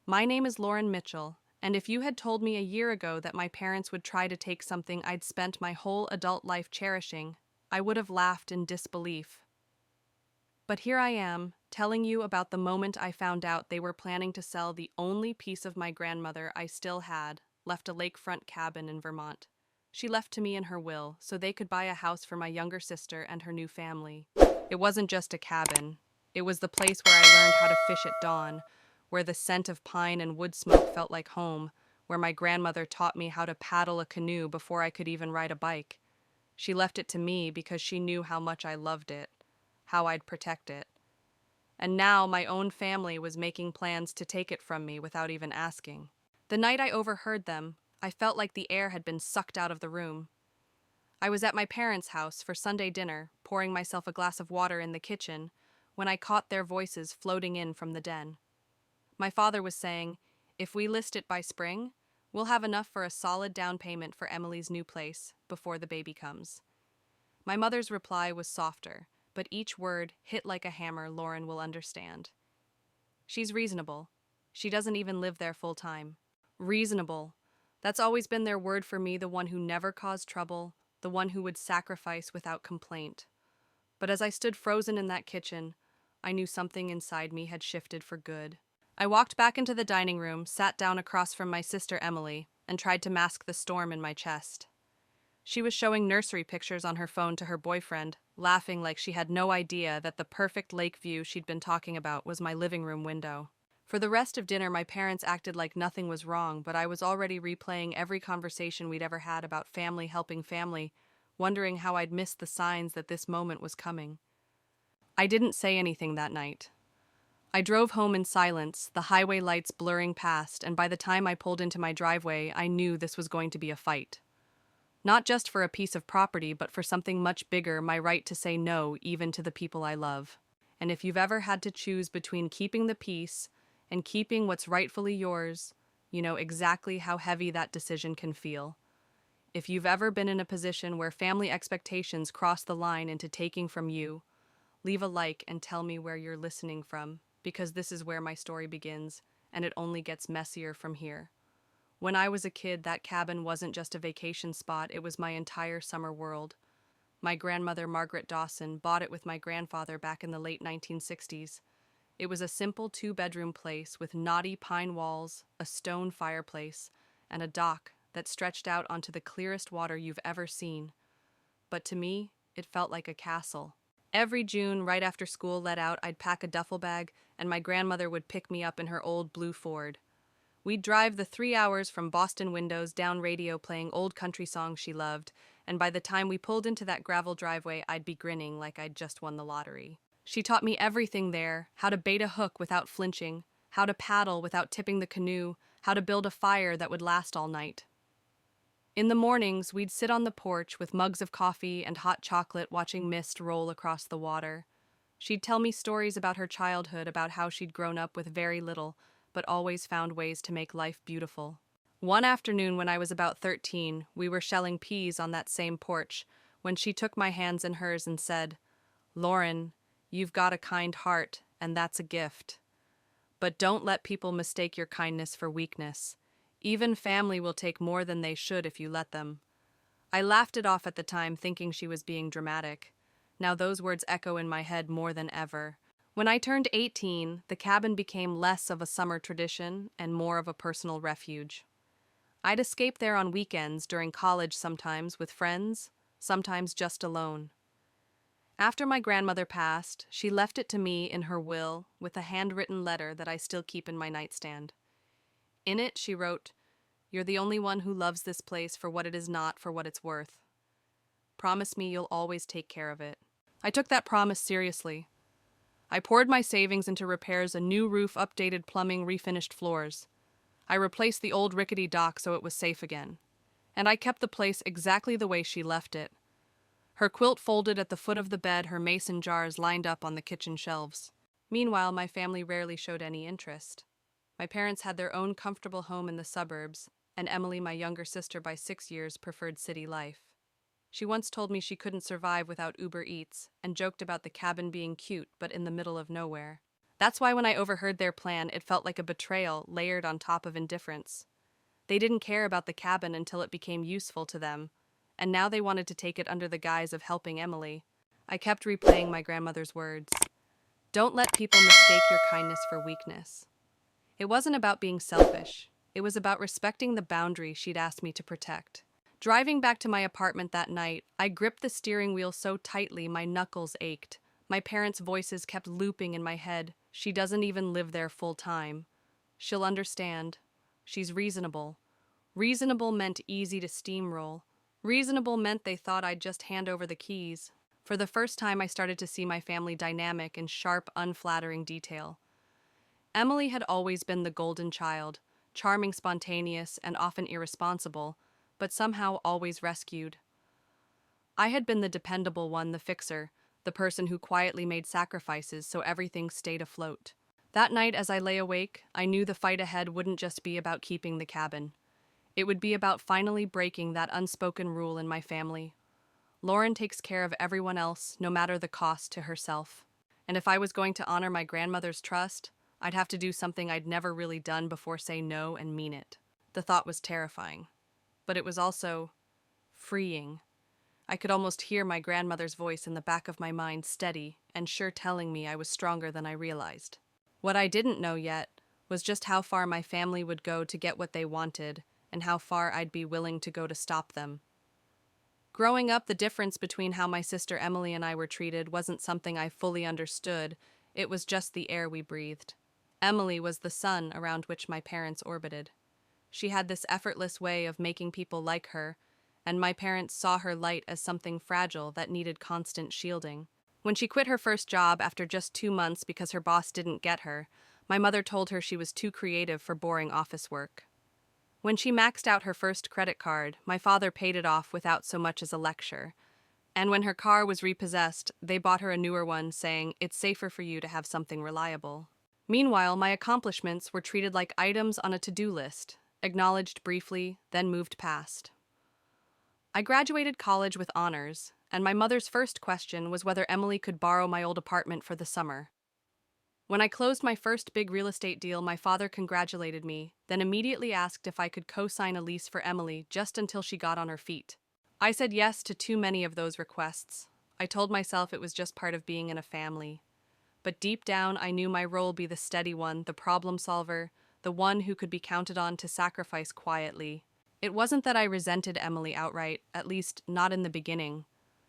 My name is Lauren Mitchell, and if you had told me a year ago that my parents would try to take something I'd spent my whole adult life cherishing, I would have laughed in disbelief. But here I am, telling you about the moment I found out they were planning to sell the only piece of my grandmother I still had, left a lakefront cabin in Vermont. She left to me in her will, so they could buy a house for my younger sister and her new family. It wasn't just a cabin. It was the place where I learned how to fish at dawn, where the scent of pine and wood smoke felt like home, where my grandmother taught me how to paddle a canoe before I could even ride a bike. She left it to me because she knew how much I loved it, how I'd protect it. And now my own family was making plans to take it from me without even asking. The night I overheard them, I felt like the air had been sucked out of the room. I was at my parents' house for Sunday dinner, pouring myself a glass of water in the kitchen, when I caught their voices floating in from the den. My father was saying, "If we list it by spring, we'll have enough for a solid down payment for Emily's new place before the baby comes." My mother's reply was softer, but each word hit like a hammer Lauren will understand. She's reasonable. She doesn't even live there full time. Reasonable. That's always been their word for me, the one who never caused trouble, the one who would sacrifice without complaint. But as I stood frozen in that kitchen, I knew something inside me had shifted for good. I walked back into the dining room, sat down across from my sister Emily, and tried to mask the storm in my chest. She was showing nursery pictures on her phone to her boyfriend, laughing like she had no idea that the perfect lake view she'd been talking about was my living room window. For the rest of dinner, my parents acted like nothing was wrong, but I was already replaying every conversation we'd ever had about family helping family, wondering how I'd missed the signs that this moment was coming. I didn't say anything that night. I drove home in silence, the highway lights blurring past, and by the time I pulled into my driveway, I knew this was going to be a fight. Not just for a piece of property, but for something much bigger, my right to say no, even to the people I love. And if you've ever had to choose between keeping the peace and keeping what's rightfully yours, you know exactly how heavy that decision can feel. If you've ever been in a position where family expectations cross the line into taking from you, leave a like and tell me where you're listening from, because this is where my story begins, and it only gets messier from here. When I was a kid, that cabin wasn't just a vacation spot, it was my entire summer world. My grandmother, Margaret Dawson, bought it with my grandfather back in the late 1960s. It was a simple two-bedroom place with knotty pine walls, a stone fireplace, and a dock that stretched out onto the clearest water you've ever seen. But to me, it felt like a castle. Every June, right after school let out, I'd pack a duffel bag, and my grandmother would pick me up in her old blue Ford. We'd drive the 3 hours from Boston windows down radio playing old country songs she loved, and by the time we pulled into that gravel driveway, I'd be grinning like I'd just won the lottery. She taught me everything there: how to bait a hook without flinching, how to paddle without tipping the canoe, how to build a fire that would last all night. In the mornings, we'd sit on the porch with mugs of coffee and hot chocolate watching mist roll across the water. She'd tell me stories about her childhood, about how she'd grown up with very little, but always found ways to make life beautiful. One afternoon when I was about 13, we were shelling peas on that same porch when she took my hands in hers and said, "Lauren, you've got a kind heart, and that's a gift. But don't let people mistake your kindness for weakness. Even family will take more than they should if you let them." I laughed it off at the time, thinking she was being dramatic. Now those words echo in my head more than ever. When I turned 18, the cabin became less of a summer tradition and more of a personal refuge. I'd escape there on weekends, during college sometimes, with friends, sometimes just alone. After my grandmother passed, she left it to me in her will with a handwritten letter that I still keep in my nightstand. In it, she wrote, "You're the only one who loves this place for what it is, not for what it's worth. Promise me you'll always take care of it." I took that promise seriously. I poured my savings into repairs: a new roof, updated plumbing, refinished floors. I replaced the old rickety dock so it was safe again. And I kept the place exactly the way she left it. Her quilt folded at the foot of the bed, her mason jars lined up on the kitchen shelves. Meanwhile, my family rarely showed any interest. My parents had their own comfortable home in the suburbs, and Emily, my younger sister by 6 years, preferred city life. She once told me she couldn't survive without Uber Eats, and joked about the cabin being cute but in the middle of nowhere. That's why when I overheard their plan, it felt like a betrayal layered on top of indifference. They didn't care about the cabin until it became useful to them, and now they wanted to take it under the guise of helping Emily. I kept replaying my grandmother's words. Don't let people mistake your kindness for weakness. It wasn't about being selfish. It was about respecting the boundary she'd asked me to protect. Driving back to my apartment that night, I gripped the steering wheel so tightly my knuckles ached. My parents' voices kept looping in my head. She doesn't even live there full time. She'll understand. She's reasonable. Reasonable meant easy to steamroll. Reasonable meant they thought I'd just hand over the keys. For the first time, I started to see my family dynamic in sharp, unflattering detail. Emily had always been the golden child, charming, spontaneous, and often irresponsible, but somehow always rescued. I had been the dependable one, the fixer, the person who quietly made sacrifices so everything stayed afloat. That night, as I lay awake, I knew the fight ahead wouldn't just be about keeping the cabin. It would be about finally breaking that unspoken rule in my family. Lauren takes care of everyone else, no matter the cost to herself. And if I was going to honor my grandmother's trust, I'd have to do something I'd never really done before, say no and mean it. The thought was terrifying. But it was also freeing. I could almost hear my grandmother's voice in the back of my mind, steady and sure, telling me I was stronger than I realized. What I didn't know yet was just how far my family would go to get what they wanted, and how far I'd be willing to go to stop them. Growing up, the difference between how my sister Emily and I were treated wasn't something I fully understood. It was just the air we breathed. Emily was the sun around which my parents orbited. She had this effortless way of making people like her, and my parents saw her light as something fragile that needed constant shielding. When she quit her first job after just 2 months because her boss didn't get her, my mother told her she was too creative for boring office work. When she maxed out her first credit card, my father paid it off without so much as a lecture. And when her car was repossessed, they bought her a newer one, saying, "It's safer for you to have something reliable." Meanwhile, my accomplishments were treated like items on a to-do list, acknowledged briefly, then moved past. I graduated college with honors, and my mother's first question was whether Emily could borrow my old apartment for the summer. When I closed my first big real estate deal, my father congratulated me, then immediately asked if I could co-sign a lease for Emily just until she got on her feet. I said yes to too many of those requests. I told myself it was just part of being in a family. But deep down, I knew my role would be the steady one, the problem solver, the one who could be counted on to sacrifice quietly. It wasn't that I resented Emily outright, at least not in the beginning.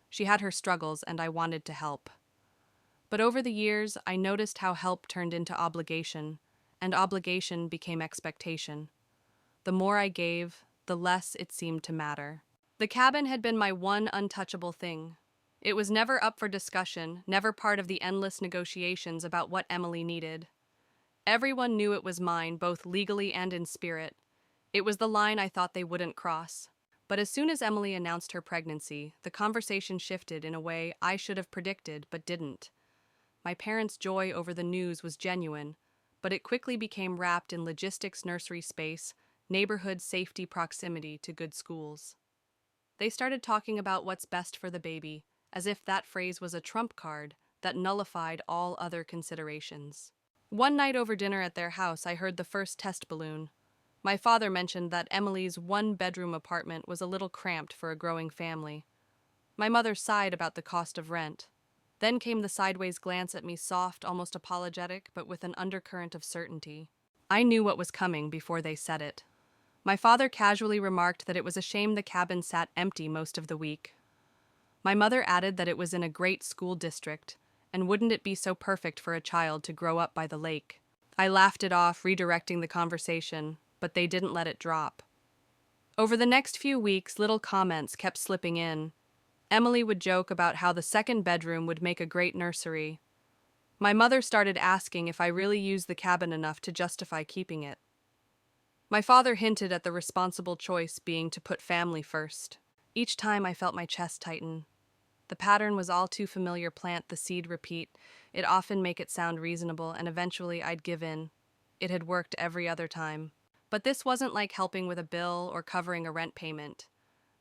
She had her struggles, and I wanted to help. But over the years, I noticed how help turned into obligation, and obligation became expectation. The more I gave, the less it seemed to matter. The cabin had been my one untouchable thing. It was never up for discussion, never part of the endless negotiations about what Emily needed. Everyone knew it was mine, both legally and in spirit. It was the line I thought they wouldn't cross. But as soon as Emily announced her pregnancy, the conversation shifted in a way I should have predicted but didn't. My parents' joy over the news was genuine, but it quickly became wrapped in logistics, nursery space, neighborhood safety, proximity to good schools. They started talking about what's best for the baby, as if that phrase was a trump card that nullified all other considerations. One night over dinner at their house, I heard the first test balloon. My father mentioned that Emily's one-bedroom apartment was a little cramped for a growing family. My mother sighed about the cost of rent. Then came the sideways glance at me, soft, almost apologetic, but with an undercurrent of certainty. I knew what was coming before they said it. My father casually remarked that it was a shame the cabin sat empty most of the week. My mother added that it was in a great school district, and wouldn't it be so perfect for a child to grow up by the lake? I laughed it off, redirecting the conversation, but they didn't let it drop. Over the next few weeks, little comments kept slipping in. Emily would joke about how the second bedroom would make a great nursery. My mother started asking if I really used the cabin enough to justify keeping it. My father hinted at the responsible choice being to put family first. Each time I felt my chest tighten. The pattern was all too familiar: plant the seed, repeat. It often make it sound reasonable, and eventually I'd give in. It had worked every other time. But this wasn't like helping with a bill or covering a rent payment.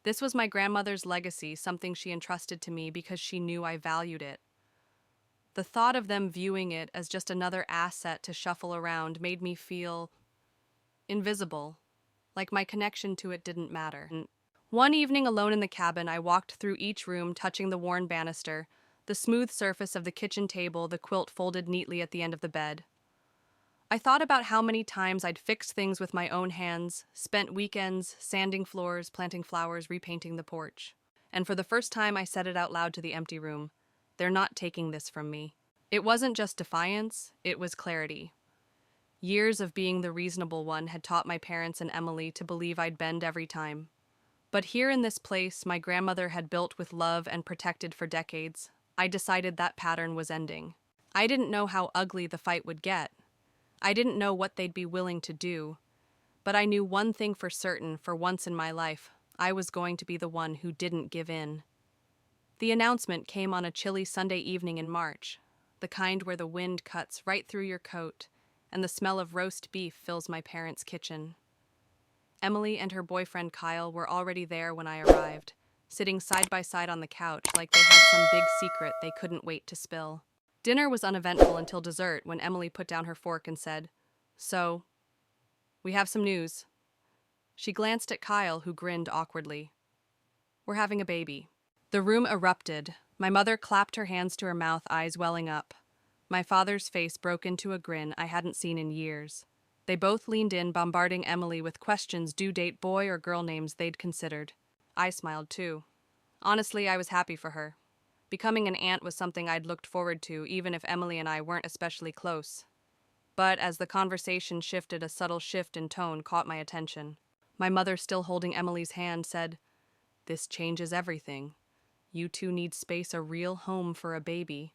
This was my grandmother's legacy, something she entrusted to me because she knew I valued it. The thought of them viewing it as just another asset to shuffle around made me feel invisible, like my connection to it didn't matter. One evening alone in the cabin, I walked through each room, touching the worn banister, the smooth surface of the kitchen table, the quilt folded neatly at the end of the bed. I thought about how many times I'd fixed things with my own hands, spent weekends sanding floors, planting flowers, repainting the porch. And for the first time, I said it out loud to the empty room. They're not taking this from me. It wasn't just defiance, it was clarity. Years of being the reasonable one had taught my parents and Emily to believe I'd bend every time. But here in this place my grandmother had built with love and protected for decades, I decided that pattern was ending. I didn't know how ugly the fight would get. I didn't know what they'd be willing to do. But I knew one thing for certain, for once in my life, I was going to be the one who didn't give in. The announcement came on a chilly Sunday evening in March, the kind where the wind cuts right through your coat, and the smell of roast beef fills my parents' kitchen. Emily and her boyfriend Kyle were already there when I arrived, sitting side by side on the couch like they had some big secret they couldn't wait to spill. Dinner was uneventful until dessert when Emily put down her fork and said, "So, we have some news." She glanced at Kyle, who grinned awkwardly. "We're having a baby." The room erupted. My mother clapped her hands to her mouth, eyes welling up. My father's face broke into a grin I hadn't seen in years. They both leaned in, bombarding Emily with questions, due date, boy or girl names they'd considered. I smiled too. Honestly, I was happy for her. Becoming an aunt was something I'd looked forward to, even if Emily and I weren't especially close. But as the conversation shifted, a subtle shift in tone caught my attention. My mother, still holding Emily's hand, said, "This changes everything. You two need space, a real home for a baby."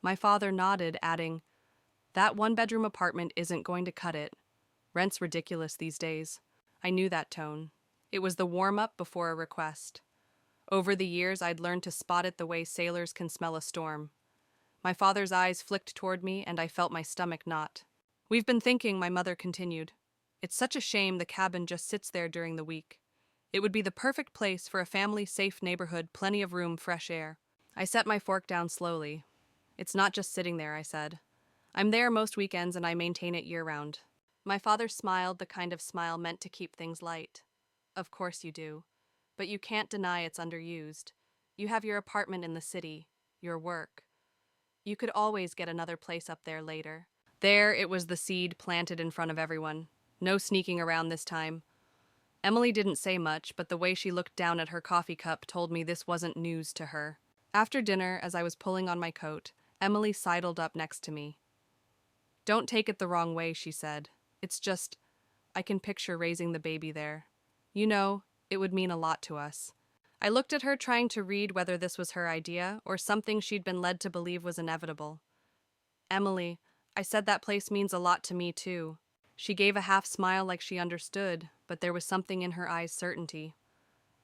My father nodded, adding, "That one-bedroom apartment isn't going to cut it. Rent's ridiculous these days." I knew that tone. It was the warm-up before a request. Over the years, I'd learned to spot it the way sailors can smell a storm. My father's eyes flicked toward me, and I felt my stomach knot. "We've been thinking," my mother continued. "It's such a shame the cabin just sits there during the week. It would be the perfect place for a family-safe neighborhood, plenty of room, fresh air." I set my fork down slowly. "It's not just sitting there," I said. "I'm there most weekends and I maintain it year-round." My father smiled, the kind of smile meant to keep things light. "Of course you do. But you can't deny it's underused. You have your apartment in the city, your work. You could always get another place up there later." There it was, the seed planted in front of everyone. No sneaking around this time. Emily didn't say much, but the way she looked down at her coffee cup told me this wasn't news to her. After dinner, as I was pulling on my coat, Emily sidled up next to me. "Don't take it the wrong way," she said. "It's just, I can picture raising the baby there. You know, it would mean a lot to us." I looked at her, trying to read whether this was her idea or something she'd been led to believe was inevitable. "Emily, I said that place means a lot to me too." She gave a half smile like she understood, but there was something in her eyes, certainty.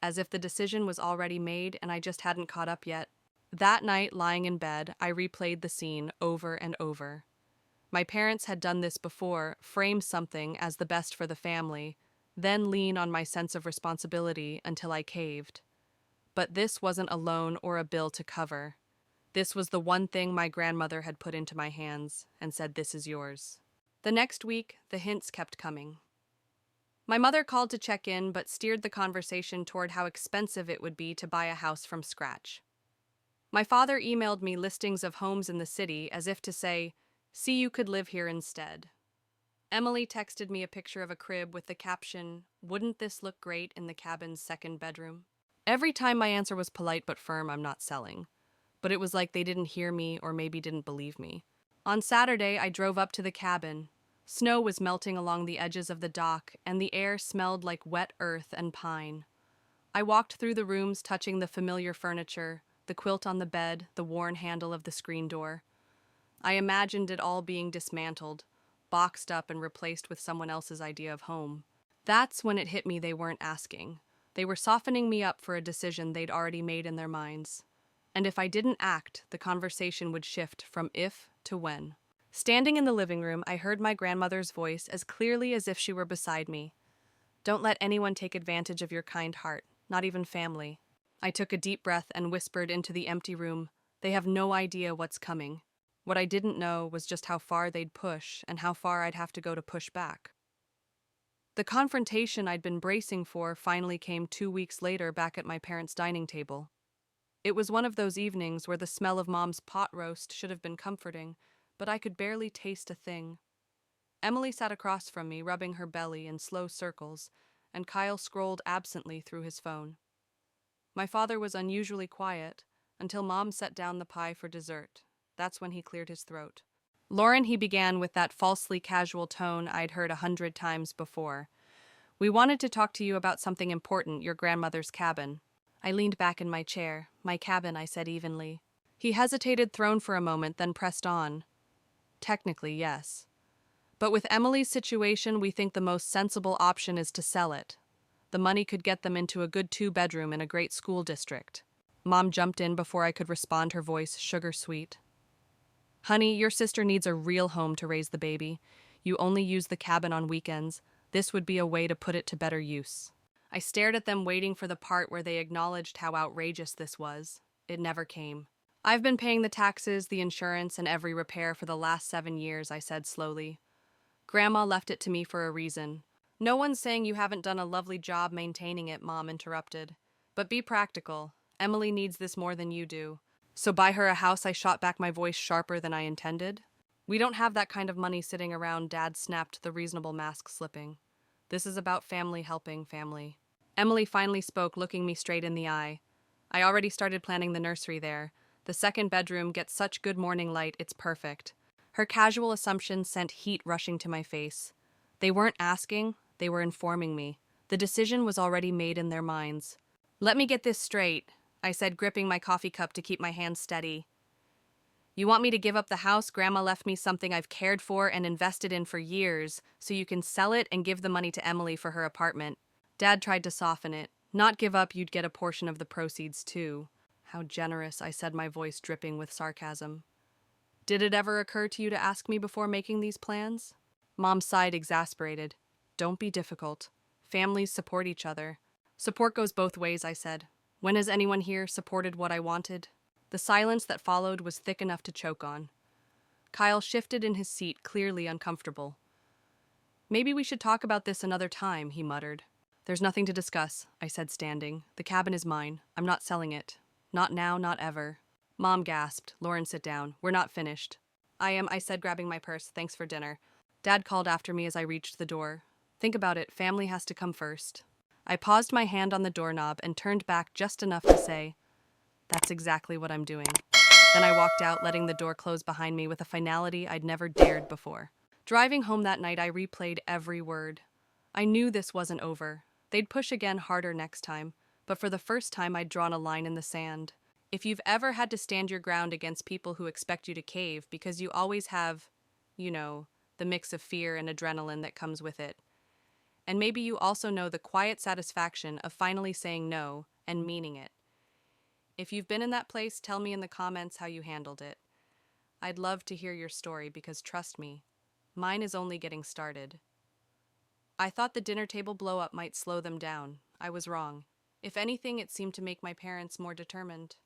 As if the decision was already made and I just hadn't caught up yet. That night, lying in bed, I replayed the scene over and over. My parents had done this before, frame something as the best for the family, then lean on my sense of responsibility until I caved. But this wasn't a loan or a bill to cover. This was the one thing my grandmother had put into my hands and said, "This is yours." The next week, the hints kept coming. My mother called to check in, but steered the conversation toward how expensive it would be to buy a house from scratch. My father emailed me listings of homes in the city as if to say, "See, you could live here instead." Emily texted me a picture of a crib with the caption, "Wouldn't this look great in the cabin's second bedroom?" Every time my answer was polite but firm, "I'm not selling." But it was like they didn't hear me or maybe didn't believe me. On Saturday, I drove up to the cabin. Snow was melting along the edges of the dock, and the air smelled like wet earth and pine. I walked through the rooms, touching the familiar furniture, the quilt on the bed, the worn handle of the screen door. I imagined it all being dismantled, boxed up and replaced with someone else's idea of home. That's when it hit me they weren't asking. They were softening me up for a decision they'd already made in their minds. And if I didn't act, the conversation would shift from if to when. Standing in the living room, I heard my grandmother's voice as clearly as if she were beside me. "Don't let anyone take advantage of your kind heart, not even family." I took a deep breath and whispered into the empty room, They have no idea what's coming. What I didn't know was just how far they'd push and how far I'd have to go to push back. The confrontation I'd been bracing for finally came 2 weeks later back at my parents' dining table. It was one of those evenings where the smell of Mom's pot roast should have been comforting, but I could barely taste a thing. Emily sat across from me, rubbing her belly in slow circles, and Kyle scrolled absently through his phone. My father was unusually quiet until Mom set down the pie for dessert. That's when he cleared his throat. Lauren, he began with that falsely casual tone I'd heard 100 times before. We wanted to talk to you about something important, your grandmother's cabin. I leaned back in my chair. My cabin, I said evenly. He hesitated, thrown for a moment, then pressed on. Technically, yes. But with Emily's situation, we think the most sensible option is to sell it. The money could get them into a good 2-bedroom in a great school district. Mom jumped in before I could respond, her voice sugar sweet. Honey, your sister needs a real home to raise the baby. You only use the cabin on weekends. This would be a way to put it to better use. I stared at them, waiting for the part where they acknowledged how outrageous this was. It never came. I've been paying the taxes, the insurance, and every repair for the last 7 years, I said slowly. Grandma left it to me for a reason. No one's saying you haven't done a lovely job maintaining it, Mom interrupted. But be practical. Emily needs this more than you do. So buy her a house, I shot back, my voice sharper than I intended. We don't have that kind of money sitting around, Dad snapped, the reasonable mask slipping. This is about family helping family. Emily finally spoke, looking me straight in the eye. I already started planning the nursery there. The 2nd bedroom gets such good morning light, it's perfect. Her casual assumption sent heat rushing to my face. They weren't asking, they were informing me. The decision was already made in their minds. Let me get this straight, I said, gripping my coffee cup to keep my hands steady. You want me to give up the house? Grandma left me something I've cared for and invested in for years, so you can sell it and give the money to Emily for her apartment. Dad tried to soften it. Not give up, you'd get a portion of the proceeds too. How generous, I said, my voice dripping with sarcasm. Did it ever occur to you to ask me before making these plans? Mom sighed, exasperated. Don't be difficult. Families support each other. Support goes both ways, I said. When has anyone here supported what I wanted? The silence that followed was thick enough to choke on. Kyle shifted in his seat, clearly uncomfortable. Maybe we should talk about this another time, he muttered. There's nothing to discuss, I said, standing. The cabin is mine. I'm not selling it. Not now, not ever. Mom gasped. Lauren, sit down. We're not finished. I said, grabbing my purse. Thanks for dinner. Dad called after me as I reached the door. Think about it. Family has to come first. I paused my hand on the doorknob and turned back just enough to say, that's exactly what I'm doing. Then I walked out, letting the door close behind me with a finality I'd never dared before. Driving home that night, I replayed every word. I knew this wasn't over. They'd push again, harder next time, but for the first time I'd drawn a line in the sand. If you've ever had to stand your ground against people who expect you to cave because you always have, the mix of fear and adrenaline that comes with it. And maybe you also know the quiet satisfaction of finally saying no and meaning it. If you've been in that place, tell me in the comments how you handled it. I'd love to hear your story because, trust me, mine is only getting started. I thought the dinner table blow-up might slow them down. I was wrong. If anything, it seemed to make my parents more determined.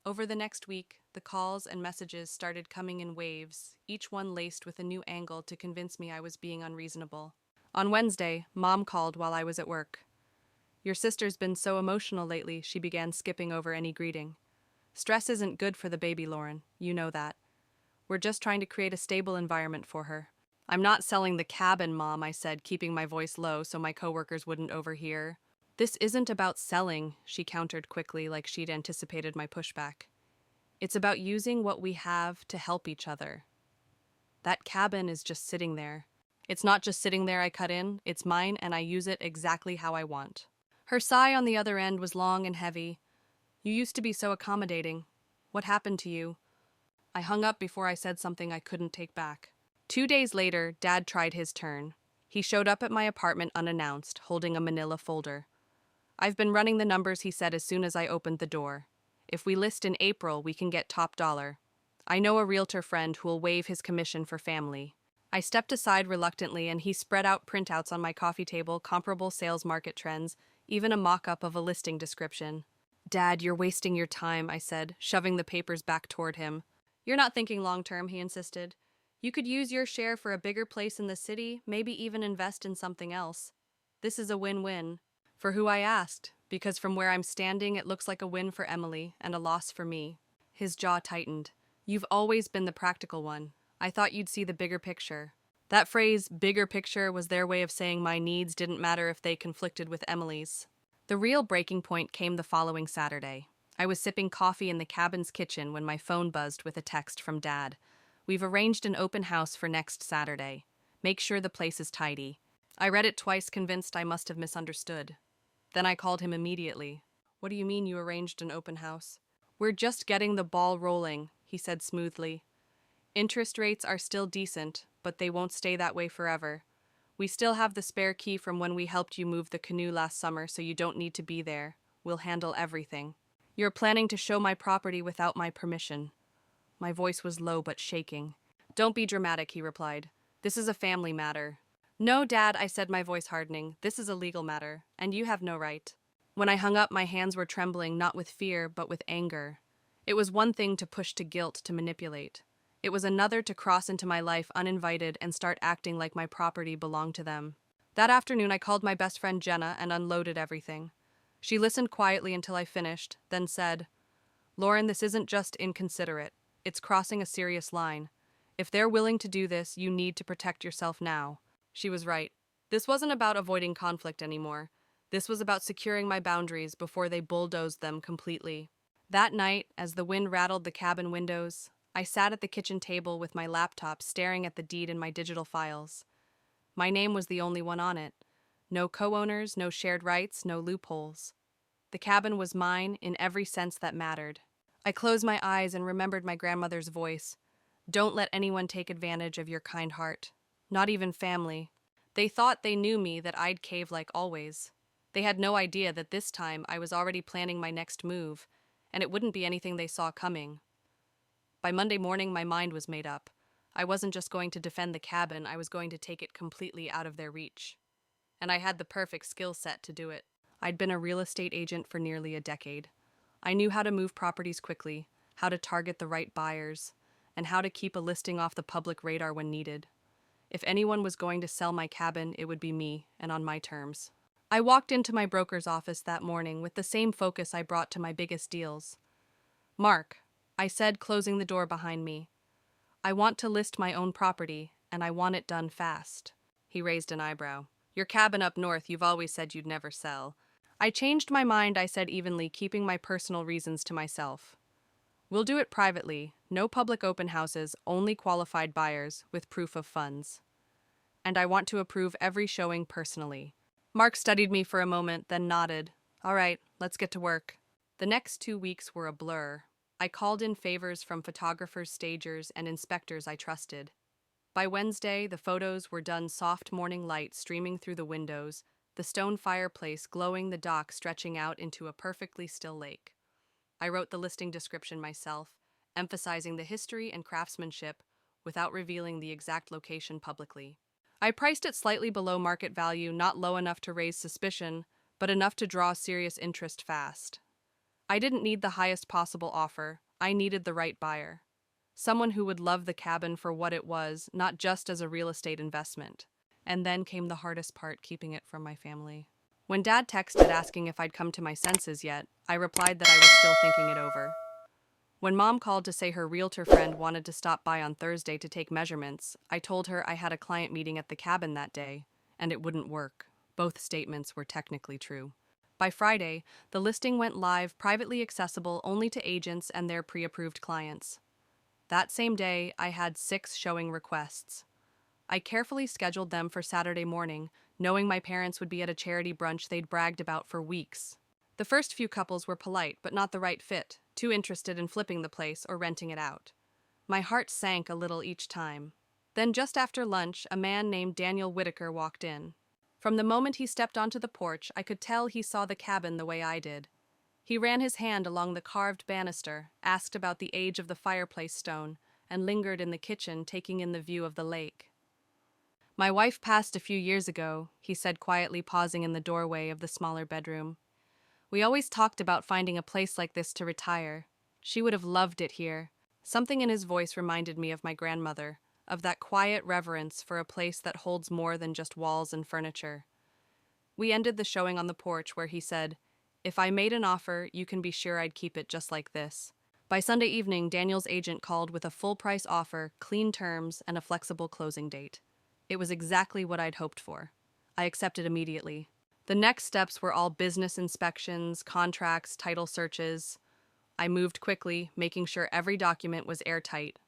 Over the next week, the calls and messages started coming in waves, each one laced with a new angle to convince me I was being unreasonable. On Wednesday, Mom called while I was at work. Your sister's been so emotional lately, she began, skipping over any greeting. Stress isn't good for the baby, Lauren. You know that. We're just trying to create a stable environment for her. I'm not selling the cabin, Mom, I said, keeping my voice low so my coworkers wouldn't overhear. This isn't about selling, she countered quickly, like she'd anticipated my pushback. It's about using what we have to help each other. That cabin is just sitting there. It's not just sitting there, I cut in. It's mine, and I use it exactly how I want. Her sigh on the other end was long and heavy. You used to be so accommodating. What happened to you? I hung up before I said something I couldn't take back. 2 days later, Dad tried his turn. He showed up at my apartment unannounced, holding a manila folder. I've been running the numbers, he said as soon as I opened the door. If we list in April, we can get top dollar. I know a realtor friend who'll waive his commission for family. I stepped aside reluctantly, and he spread out printouts on my coffee table, comparable sales market trends, even a mock-up of a listing description. Dad, you're wasting your time, I said, shoving the papers back toward him. You're not thinking long term, he insisted. You could use your share for a bigger place in the city, maybe even invest in something else. This is a win-win. For who, I asked, because from where I'm standing it looks like a win for Emily and a loss for me. His jaw tightened. You've always been the practical one. I thought you'd see the bigger picture. That phrase, bigger picture, was their way of saying my needs didn't matter if they conflicted with Emily's. The real breaking point came the following Saturday. I was sipping coffee in the cabin's kitchen when my phone buzzed with a text from Dad. We've arranged an open house for next Saturday. Make sure the place is tidy. I read it twice, convinced I must have misunderstood. Then I called him immediately. What do you mean you arranged an open house? We're just getting the ball rolling, he said smoothly. Interest rates are still decent, but they won't stay that way forever. We still have the spare key from when we helped you move the canoe last summer, so you don't need to be there. We'll handle everything. You're planning to show my property without my permission. My voice was low but shaking. Don't be dramatic, he replied. This is a family matter. No, Dad, I said, my voice hardening. This is a legal matter, and you have no right. When I hung up, my hands were trembling, not with fear, but with anger. It was one thing to push to guilt, to manipulate. It was another to cross into my life uninvited and start acting like my property belonged to them. That afternoon, I called my best friend Jenna and unloaded everything. She listened quietly until I finished, then said, Lauren, this isn't just inconsiderate. It's crossing a serious line. If they're willing to do this, you need to protect yourself now. She was right. This wasn't about avoiding conflict anymore. This was about securing my boundaries before they bulldozed them completely. That night, as the wind rattled the cabin windows, I sat at the kitchen table with my laptop staring at the deed in my digital files. My name was the only one on it. No co-owners, no shared rights, no loopholes. The cabin was mine in every sense that mattered. I closed my eyes and remembered my grandmother's voice. Don't let anyone take advantage of your kind heart. Not even family. They thought they knew me, that I'd cave like always. They had no idea that this time I was already planning my next move, and it wouldn't be anything they saw coming. By Monday morning, my mind was made up. I wasn't just going to defend the cabin, I was going to take it completely out of their reach. And I had the perfect skill set to do it. I'd been a real estate agent for nearly a decade. I knew how to move properties quickly, how to target the right buyers, and how to keep a listing off the public radar when needed. If anyone was going to sell my cabin, it would be me, and on my terms. I walked into my broker's office that morning with the same focus I brought to my biggest deals. Mark, I said, closing the door behind me, I want to list my own property, and I want it done fast. He raised an eyebrow. Your cabin up north, you've always said you'd never sell. I changed my mind, I said evenly, keeping my personal reasons to myself. We'll do it privately, no public open houses, only qualified buyers with proof of funds. And I want to approve every showing personally. Mark studied me for a moment, then nodded. All right, let's get to work. The next 2 weeks were a blur. I called in favors from photographers, stagers, and inspectors I trusted. By Wednesday, the photos were done, soft morning light streaming through the windows, the stone fireplace glowing, the dock stretching out into a perfectly still lake. I wrote the listing description myself, emphasizing the history and craftsmanship without revealing the exact location publicly. I priced it slightly below market value, not low enough to raise suspicion, but enough to draw serious interest fast. I didn't need the highest possible offer. I needed the right buyer. Someone who would love the cabin for what it was, not just as a real estate investment. And then came the hardest part, keeping it from my family. When Dad texted asking if I'd come to my senses yet, I replied that I was still thinking it over. When Mom called to say her realtor friend wanted to stop by on Thursday to take measurements, I told her I had a client meeting at the cabin that day, and it wouldn't work. Both statements were technically true. By Friday, the listing went live, privately accessible only to agents and their pre-approved clients. That same day, I had 6 showing requests. I carefully scheduled them for Saturday morning, knowing my parents would be at a charity brunch they'd bragged about for weeks. The first few couples were polite, but not the right fit, too interested in flipping the place or renting it out. My heart sank a little each time. Then just after lunch, a man named Daniel Whitaker walked in. From the moment he stepped onto the porch, I could tell he saw the cabin the way I did. He ran his hand along the carved banister, asked about the age of the fireplace stone, and lingered in the kitchen, taking in the view of the lake. My wife passed a few years ago, he said quietly, pausing in the doorway of the smaller bedroom. We always talked about finding a place like this to retire. She would have loved it here. Something in his voice reminded me of my grandmother, of that quiet reverence for a place that holds more than just walls and furniture. We ended the showing on the porch where he said, "If I made an offer, you can be sure I'd keep it just like this." By Sunday evening, Daniel's agent called with a full-price offer, clean terms, and a flexible closing date. It was exactly what I'd hoped for. I accepted immediately. The next steps were all business inspections, contracts, title searches. I moved quickly, making sure every document was airtight.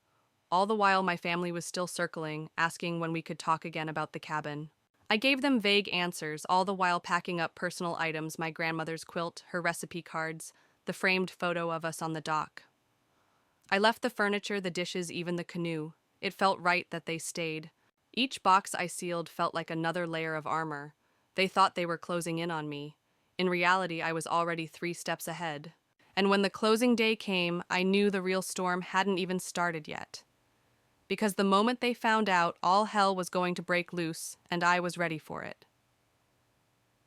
All the while, my family was still circling, asking when we could talk again about the cabin. I gave them vague answers, all the while packing up personal items, my grandmother's quilt, her recipe cards, the framed photo of us on the dock. I left the furniture, the dishes, even the canoe. It felt right that they stayed. Each box I sealed felt like another layer of armor. They thought they were closing in on me. In reality, I was already 3 steps ahead. And when the closing day came, I knew the real storm hadn't even started yet. Because the moment they found out, all hell was going to break loose, and I was ready for it.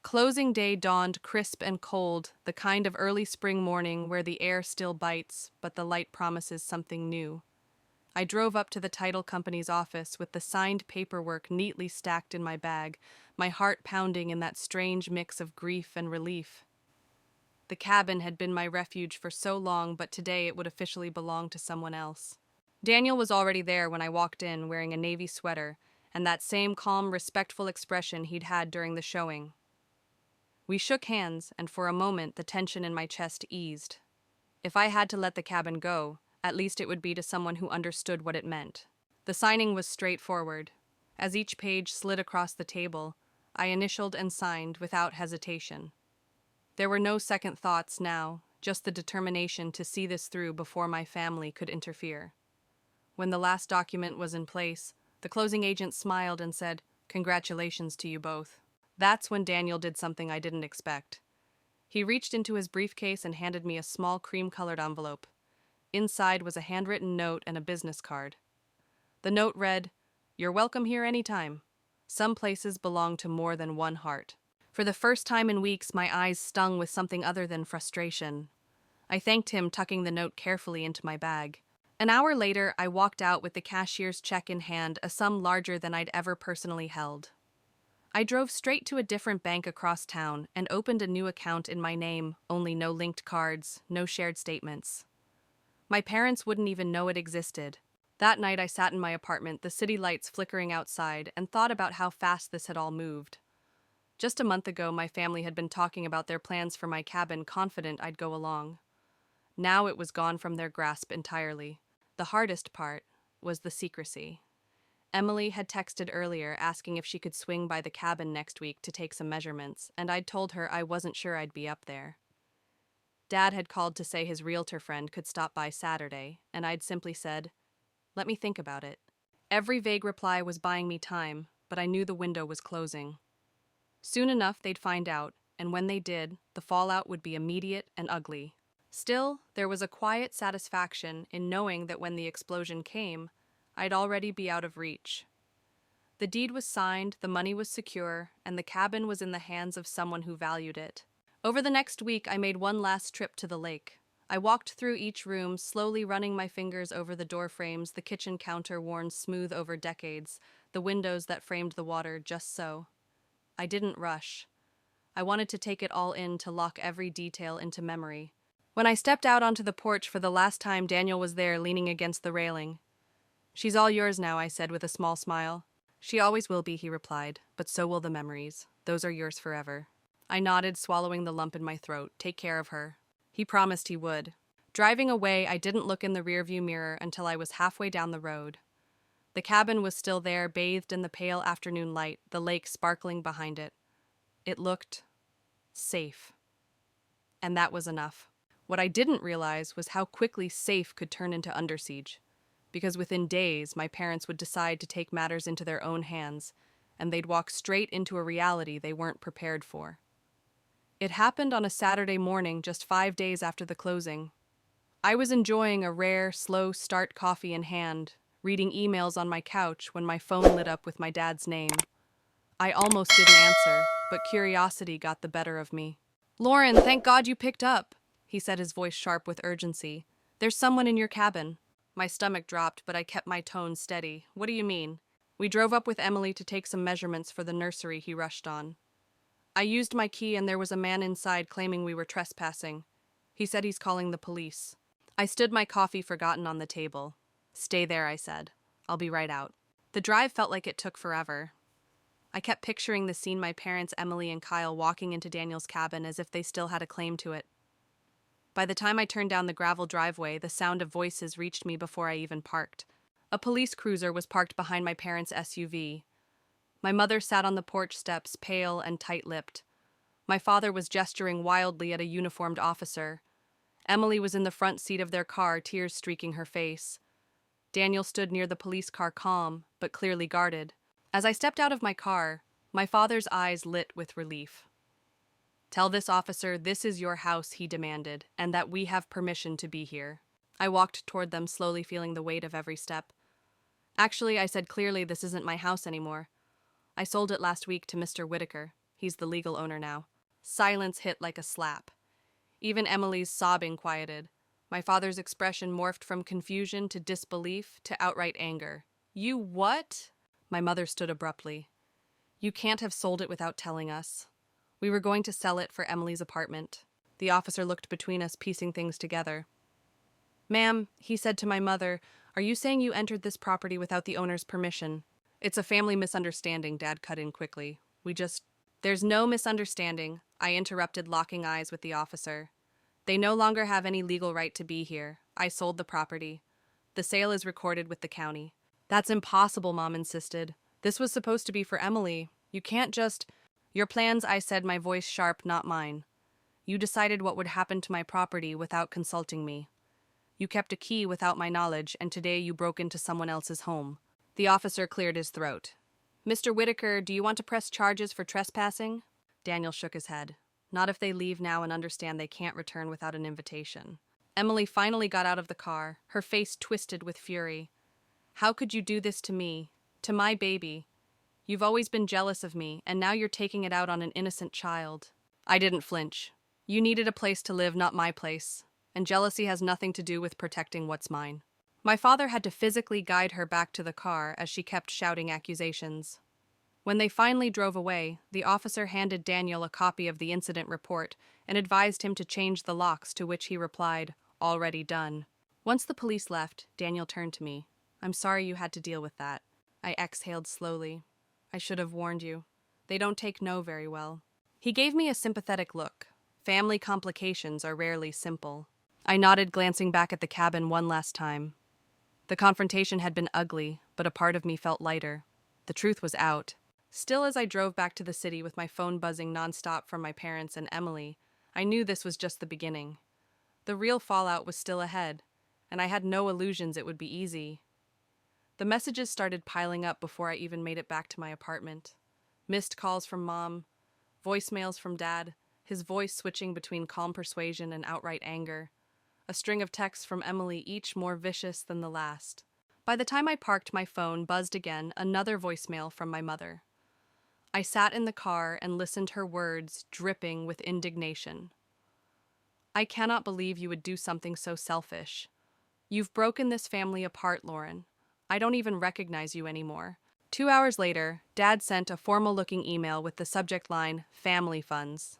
Closing day dawned crisp and cold, the kind of early spring morning where the air still bites, but the light promises something new. I drove up to the title company's office with the signed paperwork neatly stacked in my bag, my heart pounding in that strange mix of grief and relief. The cabin had been my refuge for so long, but today it would officially belong to someone else. Daniel was already there when I walked in, wearing a navy sweater, and that same calm, respectful expression he'd had during the showing. We shook hands, and for a moment the tension in my chest eased. If I had to let the cabin go, at least it would be to someone who understood what it meant. The signing was straightforward. As each page slid across the table, I initialed and signed without hesitation. There were no second thoughts now, just the determination to see this through before my family could interfere. When the last document was in place, the closing agent smiled and said, "Congratulations to you both." That's when Daniel did something I didn't expect. He reached into his briefcase and handed me a small cream-colored envelope. Inside was a handwritten note and a business card. The note read, "You're welcome here anytime. Some places belong to more than one heart." For the first time in weeks, my eyes stung with something other than frustration. I thanked him, tucking the note carefully into my bag. An hour later, I walked out with the cashier's check in hand, a sum larger than I'd ever personally held. I drove straight to a different bank across town and opened a new account in my name, only no linked cards, no shared statements. My parents wouldn't even know it existed. That night I sat in my apartment, the city lights flickering outside, and thought about how fast this had all moved. Just a month ago, my family had been talking about their plans for my cabin, confident I'd go along. Now it was gone from their grasp entirely. The hardest part was the secrecy. Emily had texted earlier asking if she could swing by the cabin next week to take some measurements, and I'd told her I wasn't sure I'd be up there. Dad had called to say his realtor friend could stop by Saturday, and I'd simply said, "Let me think about it." Every vague reply was buying me time, but I knew the window was closing. Soon enough, they'd find out, and when they did, the fallout would be immediate and ugly. Still, there was a quiet satisfaction in knowing that when the explosion came, I'd already be out of reach. The deed was signed, the money was secure, and the cabin was in the hands of someone who valued it. Over the next week, I made one last trip to the lake. I walked through each room, slowly running my fingers over the door frames, the kitchen counter worn smooth over decades, the windows that framed the water just so. I didn't rush. I wanted to take it all in, to lock every detail into memory. When I stepped out onto the porch for the last time, Daniel was there, leaning against the railing. "She's all yours now," I said with a small smile. "She always will be," he replied, "but so will the memories. Those are yours forever." I nodded, swallowing the lump in my throat. Take care of her. He promised he would. Driving away, I didn't look in the rearview mirror until I was halfway down the road. The cabin was still there, bathed in the pale afternoon light, the lake sparkling behind it. It looked safe. And that was enough. What I didn't realize was how quickly safe could turn into under siege. Because within days, my parents would decide to take matters into their own hands, and they'd walk straight into a reality they weren't prepared for. It happened on a Saturday morning, just 5 days after the closing. I was enjoying a rare, slow start coffee in hand, reading emails on my couch when my phone lit up with my dad's name. I almost didn't answer, but curiosity got the better of me. Lauren, thank God you picked up, he said, his voice sharp with urgency. There's someone in your cabin. My stomach dropped, but I kept my tone steady. What do you mean? We drove up with Emily to take some measurements for the nursery, he rushed on. I used my key and there was a man inside claiming we were trespassing. He said he's calling the police. I stood my coffee forgotten on the table. Stay there, I said. I'll be right out. The drive felt like it took forever. I kept picturing the scene, my parents, Emily and Kyle, walking into Daniel's cabin as if they still had a claim to it. By the time I turned down the gravel driveway, the sound of voices reached me before I even parked. A police cruiser was parked behind my parents' SUV. My mother sat on the porch steps, pale and tight-lipped. My father was gesturing wildly at a uniformed officer. Emily was in the front seat of their car, tears streaking her face. Daniel stood near the police car, calm, but clearly guarded. As I stepped out of my car, my father's eyes lit with relief. Tell this officer this is your house, he demanded, and that we have permission to be here. I walked toward them, slowly feeling the weight of every step. Actually, I said clearly, this isn't my house anymore. I sold it last week to Mr. Whitaker. He's the legal owner now. Silence hit like a slap. Even Emily's sobbing quieted. My father's expression morphed from confusion to disbelief to outright anger. You what? My mother stood abruptly. You can't have sold it without telling us. We were going to sell it for Emily's apartment. The officer looked between us, piecing things together. Ma'am, he said to my mother, are you saying you entered this property without the owner's permission? It's a family misunderstanding, Dad cut in quickly. There's no misunderstanding, I interrupted, locking eyes with the officer. They no longer have any legal right to be here. I sold the property. The sale is recorded with the county. That's impossible, Mom insisted. This was supposed to be for Emily. You can't just... Your plans, I said, my voice sharp, not mine. You decided what would happen to my property without consulting me. You kept a key without my knowledge, and today you broke into someone else's home. The officer cleared his throat. Mr. Whitaker, do you want to press charges for trespassing? Daniel shook his head. Not if they leave now and understand they can't return without an invitation. Emily finally got out of the car, her face twisted with fury. How could you do this to me? To my baby? You've always been jealous of me, and now you're taking it out on an innocent child. I didn't flinch. You needed a place to live, not my place. And jealousy has nothing to do with protecting what's mine. My father had to physically guide her back to the car as she kept shouting accusations. When they finally drove away, the officer handed Daniel a copy of the incident report and advised him to change the locks, to which he replied, already done. Once the police left, Daniel turned to me. I'm sorry you had to deal with that. I exhaled slowly. I should have warned you. They don't take no very well. He gave me a sympathetic look. Family complications are rarely simple. I nodded, glancing back at the cabin one last time. The confrontation had been ugly, but a part of me felt lighter. The truth was out. Still, as I drove back to the city with my phone buzzing nonstop from my parents and Emily, I knew this was just the beginning. The real fallout was still ahead, and I had no illusions it would be easy. The messages started piling up before I even made it back to my apartment. Missed calls from Mom, voicemails from Dad, his voice switching between calm persuasion and outright anger. A string of texts from Emily, each more vicious than the last. By the time I parked, my phone buzzed again, another voicemail from my mother. I sat in the car and listened, her words dripping with indignation. I cannot believe you would do something so selfish. You've broken this family apart, Lauren. I don't even recognize you anymore. 2 hours later, Dad sent a formal-looking email with the subject line, Family Funds.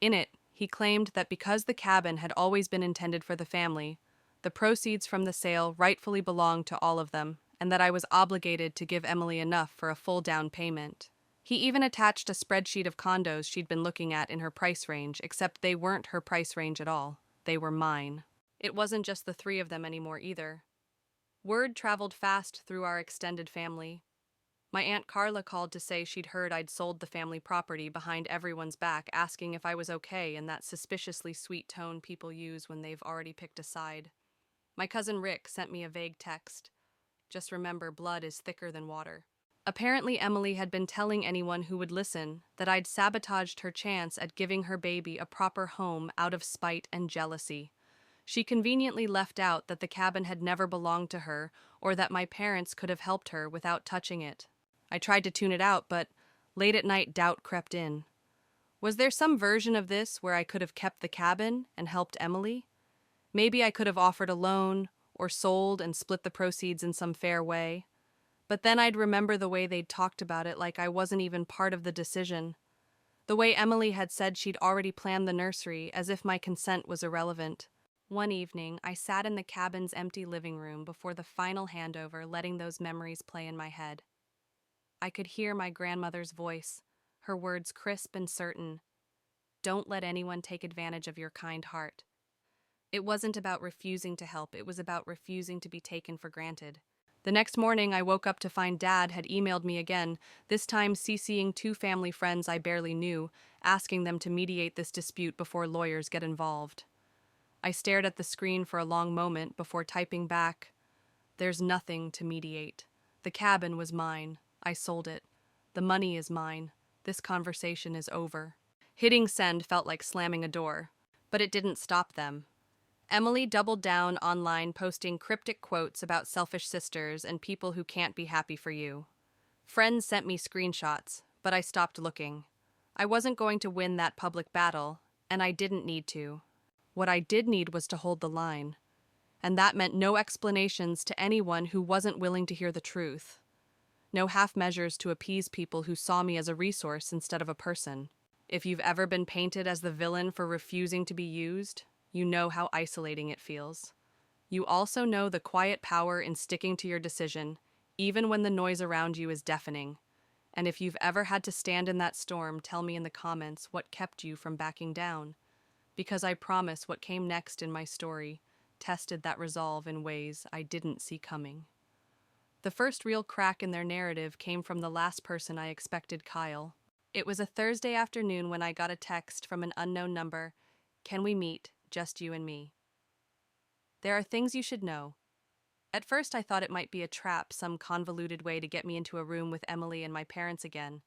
In it, he claimed that because the cabin had always been intended for the family, the proceeds from the sale rightfully belonged to all of them, and that I was obligated to give Emily enough for a full down payment. He even attached a spreadsheet of condos she'd been looking at in her price range, except they weren't her price range at all. They were mine. It wasn't just the three of them anymore either. Word traveled fast through our extended family. My Aunt Carla called to say she'd heard I'd sold the family property behind everyone's back, asking if I was okay in that suspiciously sweet tone people use when they've already picked a side. My cousin Rick sent me a vague text. Just remember, blood is thicker than water. Apparently Emily had been telling anyone who would listen that I'd sabotaged her chance at giving her baby a proper home out of spite and jealousy. She conveniently left out that the cabin had never belonged to her or that my parents could have helped her without touching it. I tried to tune it out, but late at night doubt crept in. Was there some version of this where I could have kept the cabin and helped Emily? Maybe I could have offered a loan or sold and split the proceeds in some fair way. But then I'd remember the way they'd talked about it like I wasn't even part of the decision. The way Emily had said she'd already planned the nursery as if my consent was irrelevant. One evening, I sat in the cabin's empty living room before the final handover, letting those memories play in my head. I could hear my grandmother's voice, her words crisp and certain. Don't let anyone take advantage of your kind heart. It wasn't about refusing to help, it was about refusing to be taken for granted. The next morning, I woke up to find Dad had emailed me again, this time CCing two family friends I barely knew, asking them to mediate this dispute before lawyers get involved. I stared at the screen for a long moment before typing back, "There's nothing to mediate. The cabin was mine. I sold it. The money is mine. This conversation is over." Hitting send felt like slamming a door, but it didn't stop them. Emily doubled down online, posting cryptic quotes about selfish sisters and people who can't be happy for you. Friends sent me screenshots, but I stopped looking. I wasn't going to win that public battle, and I didn't need to. What I did need was to hold the line, and that meant no explanations to anyone who wasn't willing to hear the truth. No half measures to appease people who saw me as a resource instead of a person. If you've ever been painted as the villain for refusing to be used, you know how isolating it feels. You also know the quiet power in sticking to your decision, even when the noise around you is deafening. And if you've ever had to stand in that storm, tell me in the comments what kept you from backing down. Because I promise what came next in my story tested that resolve in ways I didn't see coming. The first real crack in their narrative came from the last person I expected, Kyle. It was a Thursday afternoon when I got a text from an unknown number. "Can we meet? Just you and me." There are things you should know. At first I thought it might be a trap, some convoluted way to get me into a room with Emily and my parents again.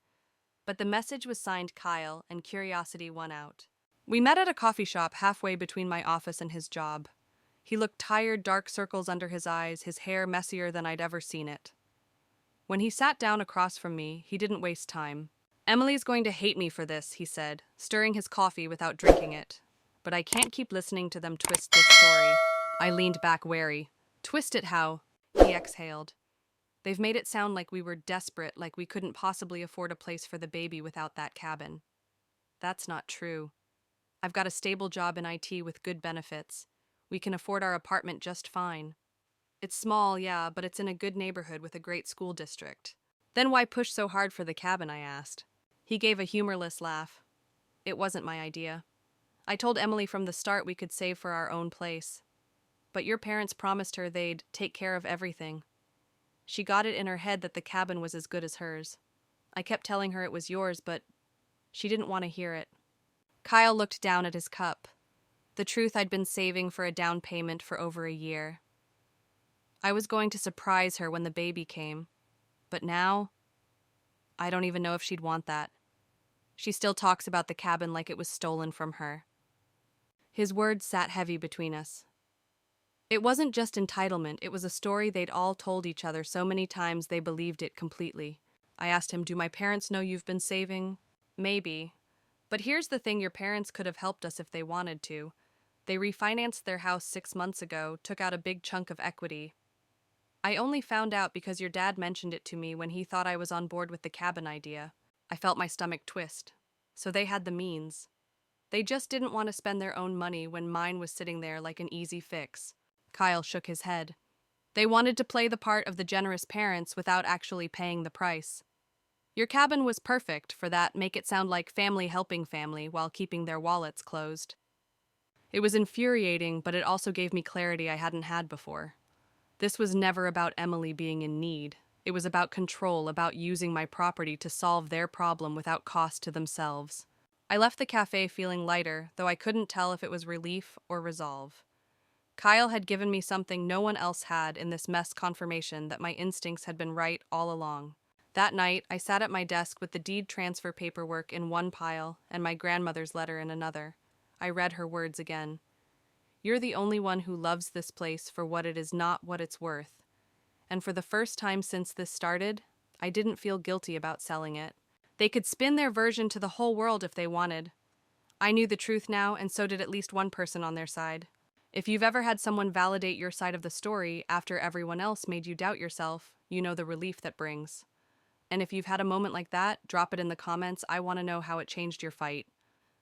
But the message was signed Kyle, and curiosity won out. We met at a coffee shop halfway between my office and his job. He looked tired, dark circles under his eyes, his hair messier than I'd ever seen it. When he sat down across from me, he didn't waste time. "Emily's going to hate me for this," he said, stirring his coffee without drinking it. "But I can't keep listening to them twist this story." I leaned back wary. "Twist it how?" He exhaled. "They've made it sound like we were desperate, like we couldn't possibly afford a place for the baby without that cabin. That's not true. I've got a stable job in IT with good benefits. We can afford our apartment just fine. It's small, yeah, but it's in a good neighborhood with a great school district." "Then why push so hard for the cabin?" I asked. He gave a humorless laugh. "It wasn't my idea. I told Emily from the start we could save for our own place. But your parents promised her they'd take care of everything. She got it in her head that the cabin was as good as hers. I kept telling her it was yours, but she didn't want to hear it." Kyle looked down at his cup. The truth I'd been saving for a down payment for over a year. I was going to surprise her when the baby came. But now, I don't even know if she'd want that. She still talks about the cabin like it was stolen from her. His words sat heavy between us. It wasn't just entitlement, it was a story they'd all told each other so many times they believed it completely. I asked him, "Do my parents know you've been saving?" "Maybe. But here's the thing, your parents could have helped us if they wanted to. They refinanced their house 6 months ago, took out a big chunk of equity. I only found out because your dad mentioned it to me when he thought I was on board with the cabin idea." I felt my stomach twist. So they had the means. They just didn't want to spend their own money when mine was sitting there like an easy fix. Kyle shook his head. They wanted to play the part of the generous parents without actually paying the price. Your cabin was perfect for that, make it sound like family helping family while keeping their wallets closed. It was infuriating, but it also gave me clarity I hadn't had before. This was never about Emily being in need. It was about control, about using my property to solve their problem without cost to themselves. I left the cafe feeling lighter, though I couldn't tell if it was relief or resolve. Kyle had given me something no one else had in this mess, confirmation that my instincts had been right all along. That night, I sat at my desk with the deed transfer paperwork in one pile and my grandmother's letter in another. I read her words again. "You're the only one who loves this place for what it is, not what it's worth." And for the first time since this started, I didn't feel guilty about selling it. They could spin their version to the whole world if they wanted. I knew the truth now, and so did at least one person on their side. If you've ever had someone validate your side of the story after everyone else made you doubt yourself, you know the relief that brings. And if you've had a moment like that, drop it in the comments. I want to know how it changed your fight.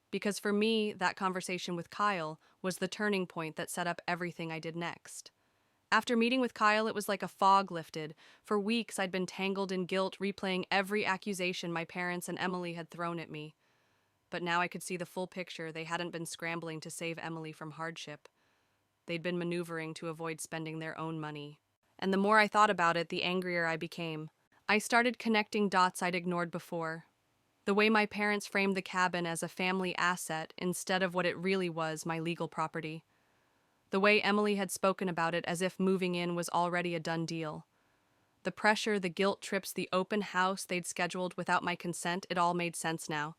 Because for me, that conversation with Kyle was the turning point that set up everything I did next. After meeting with Kyle, it was like a fog lifted. For weeks, I'd been tangled in guilt, replaying every accusation my parents and Emily had thrown at me. But now I could see the full picture. They hadn't been scrambling to save Emily from hardship. They'd been maneuvering to avoid spending their own money. And the more I thought about it, the angrier I became. I started connecting dots I'd ignored before. The way my parents framed the cabin as a family asset instead of what it really was, my legal property. The way Emily had spoken about it as if moving in was already a done deal. The pressure, the guilt trips, the open house they'd scheduled without my consent, it all made sense now.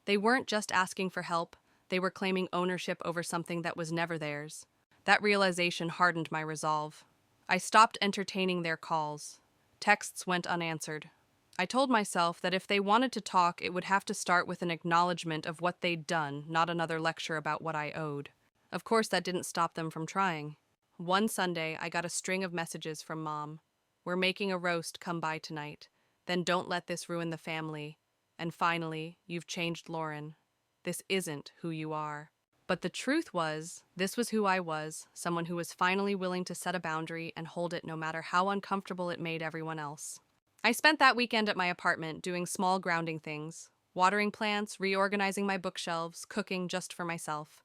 They weren't just asking for help, they were claiming ownership over something that was never theirs. That realization hardened my resolve. I stopped entertaining their calls. Texts went unanswered. I told myself that if they wanted to talk, it would have to start with an acknowledgement of what they'd done, not another lecture about what I owed. Of course, that didn't stop them from trying. One Sunday, I got a string of messages from Mom. "We're making a roast, come by tonight. Then don't let this ruin the family. And finally, you've changed Lauren. This isn't who you are." But the truth was, this was who I was, someone who was finally willing to set a boundary and hold it no matter how uncomfortable it made everyone else. I spent that weekend at my apartment doing small grounding things, watering plants, reorganizing my bookshelves, cooking just for myself.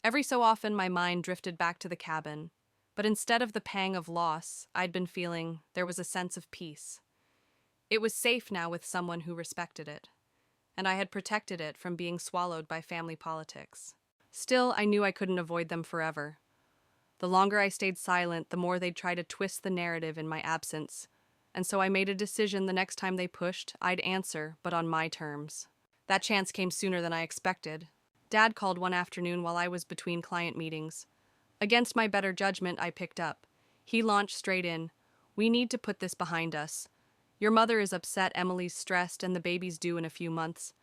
Every so often, my mind drifted back to the cabin, but instead of the pang of loss I'd been feeling, there was a sense of peace. It was safe now with someone who respected it, and I had protected it from being swallowed by family politics. Still, I knew I couldn't avoid them forever. The longer I stayed silent, the more they'd try to twist the narrative in my absence, and so I made a decision the next time they pushed, I'd answer, but on my terms. That chance came sooner than I expected. Dad called one afternoon while I was between client meetings. Against my better judgment, I picked up. He launched straight in. "We need to put this behind us. Your mother is upset, Emily's stressed, and the baby's due in a few months.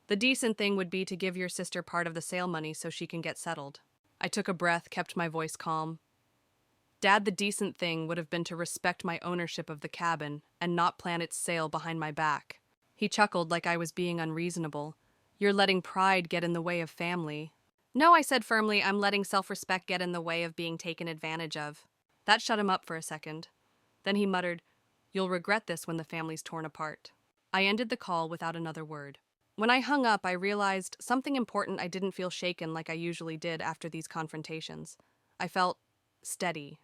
The decent thing would be to give your sister part of the sale money so she can get settled." I took a breath, kept my voice calm. Dad, the decent thing would have been to respect my ownership of the cabin and not plan its sale behind my back. He chuckled like I was being unreasonable. "You're letting pride get in the way of family." "No," I said firmly, "I'm letting self-respect get in the way of being taken advantage of." That shut him up for a second. Then he muttered, "You'll regret this when the family's torn apart." I ended the call without another word. When I hung up, I realized something important. I didn't feel shaken like I usually did after these confrontations. I felt steady.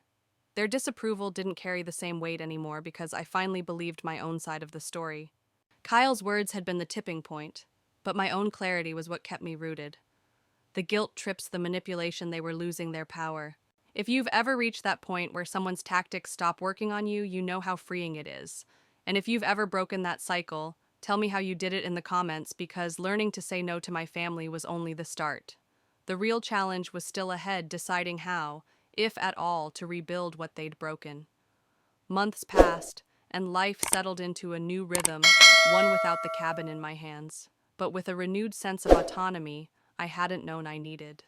Their disapproval didn't carry the same weight anymore because I finally believed my own side of the story. Kyle's words had been the tipping point, but my own clarity was what kept me rooted. The guilt trips, the manipulation, they were losing their power. If you've ever reached that point where someone's tactics stop working on you, you know how freeing it is. And if you've ever broken that cycle, tell me how you did it in the comments, because learning to say no to my family was only the start. The real challenge was still ahead, deciding how, if at all, to rebuild what they'd broken. Months passed, and life settled into a new rhythm, one without the cabin in my hands, but with a renewed sense of autonomy I hadn't known I needed.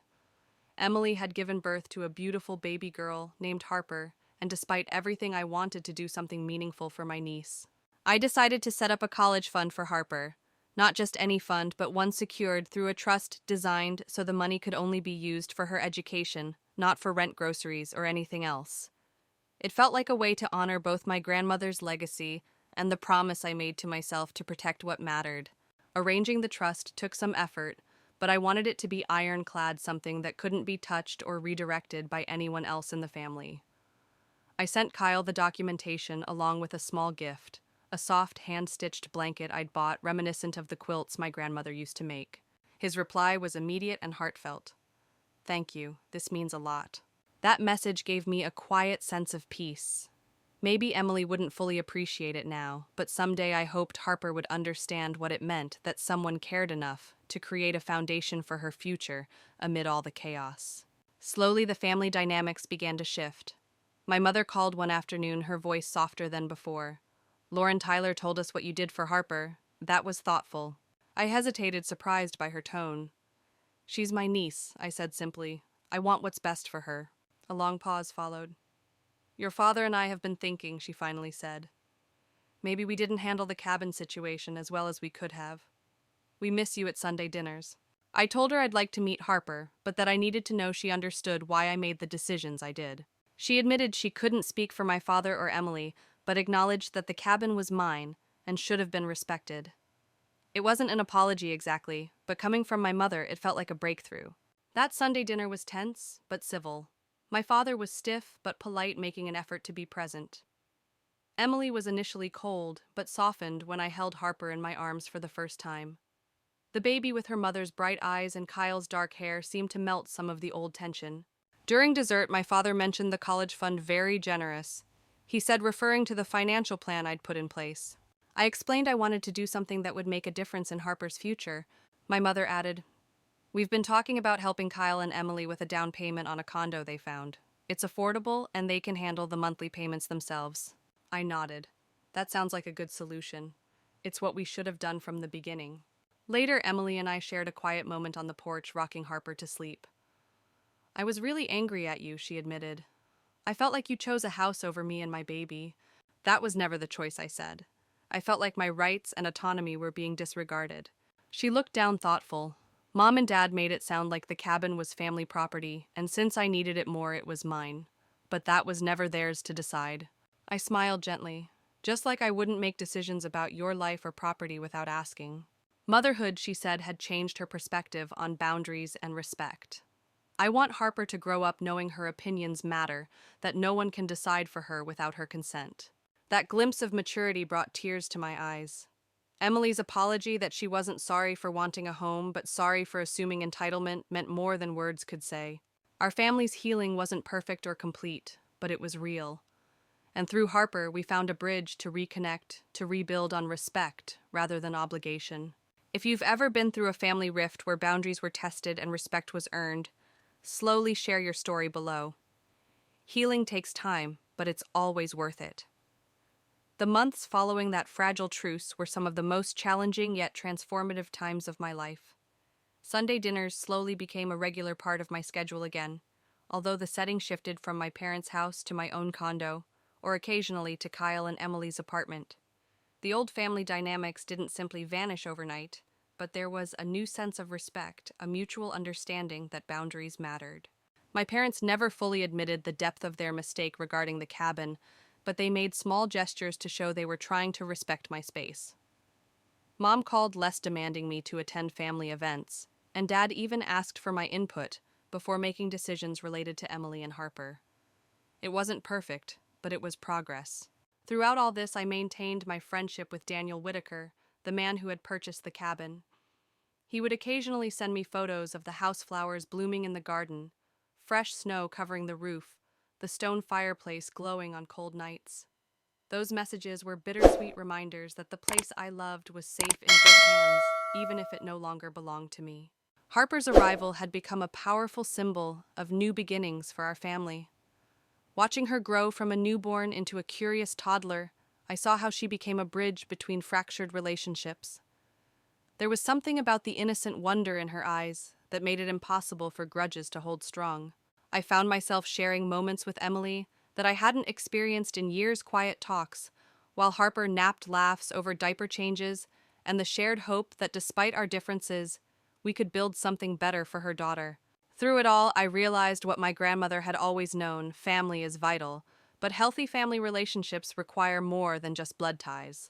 Emily had given birth to a beautiful baby girl named Harper, and despite everything, I wanted to do something meaningful for my niece. I decided to set up a college fund for Harper. Not just any fund, but one secured through a trust designed so the money could only be used for her education, not for rent, groceries, or anything else. It felt like a way to honor both my grandmother's legacy and the promise I made to myself to protect what mattered. Arranging the trust took some effort, but I wanted it to be ironclad, something that couldn't be touched or redirected by anyone else in the family. I sent Kyle the documentation along with a small gift, a soft hand-stitched blanket I'd bought reminiscent of the quilts my grandmother used to make. His reply was immediate and heartfelt. "Thank you, this means a lot." That message gave me a quiet sense of peace. Maybe Emily wouldn't fully appreciate it now, but someday I hoped Harper would understand what it meant that someone cared enough to create a foundation for her future amid all the chaos. Slowly, the family dynamics began to shift. My mother called one afternoon, her voice softer than before. "Lauren Tyler told us what you did for Harper. That was thoughtful. I hesitated, surprised by her tone. She's my niece, I said simply. I want what's best for her. A long pause followed. Your father and I have been thinking, she finally said. Maybe we didn't handle the cabin situation as well as we could have. We miss you at Sunday dinners. I told her I'd like to meet Harper, but that I needed to know she understood why I made the decisions I did. She admitted she couldn't speak for my father or Emily, but acknowledged that the cabin was mine and should have been respected. It wasn't an apology exactly, but coming from my mother, it felt like a breakthrough. That Sunday dinner was tense, but civil. My father was stiff, but polite, making an effort to be present. Emily was initially cold, but softened when I held Harper in my arms for the first time. The baby with her mother's bright eyes and Kyle's dark hair seemed to melt some of the old tension. During dessert, my father mentioned the college fund very generous. He said, referring to the financial plan I'd put in place. I explained I wanted to do something that would make a difference in Harper's future. My mother added, We've been talking about helping Kyle and Emily with a down payment on a condo they found. It's affordable, and they can handle the monthly payments themselves. I nodded. That sounds like a good solution. It's what we should have done from the beginning. Later, Emily and I shared a quiet moment on the porch, rocking Harper to sleep. I was really angry at you, she admitted. I felt like you chose a house over me and my baby. That was never the choice, I said. I felt like my rights and autonomy were being disregarded. She looked down, thoughtful. Mom and Dad made it sound like the cabin was family property, and since I needed it more, it was mine. But that was never theirs to decide. I smiled gently, just like I wouldn't make decisions about your life or property without asking. Motherhood, she said, had changed her perspective on boundaries and respect. I want Harper to grow up knowing her opinions matter, that no one can decide for her without her consent. That glimpse of maturity brought tears to my eyes. Emily's apology that she wasn't sorry for wanting a home, but sorry for assuming entitlement, meant more than words could say. Our family's healing wasn't perfect or complete, but it was real. And through Harper, we found a bridge to reconnect, to rebuild on respect rather than obligation. If you've ever been through a family rift where boundaries were tested and respect was earned, slowly share your story below. Healing takes time, but it's always worth it. The months following that fragile truce were some of the most challenging yet transformative times of my life. Sunday dinners slowly became a regular part of my schedule again, although the setting shifted from my parents' house to my own condo, or occasionally to Kyle and Emily's apartment. The old family dynamics didn't simply vanish overnight, but there was a new sense of respect, a mutual understanding that boundaries mattered. My parents never fully admitted the depth of their mistake regarding the cabin, but they made small gestures to show they were trying to respect my space. Mom called less demanding me to attend family events, and Dad even asked for my input before making decisions related to Emily and Harper. It wasn't perfect, but it was progress. Throughout all this, I maintained my friendship with Daniel Whitaker, the man who had purchased the cabin. He would occasionally send me photos of the house flowers blooming in the garden, fresh snow covering the roof, the stone fireplace glowing on cold nights. Those messages were bittersweet reminders that the place I loved was safe in good hands, even if it no longer belonged to me. Harper's arrival had become a powerful symbol of new beginnings for our family. Watching her grow from a newborn into a curious toddler, I saw how she became a bridge between fractured relationships. There was something about the innocent wonder in her eyes that made it impossible for grudges to hold strong. I found myself sharing moments with Emily that I hadn't experienced in years' quiet talks, while Harper napped laughs over diaper changes and the shared hope that despite our differences, we could build something better for her daughter. Through it all, I realized what my grandmother had always known: family is vital, but healthy family relationships require more than just blood ties.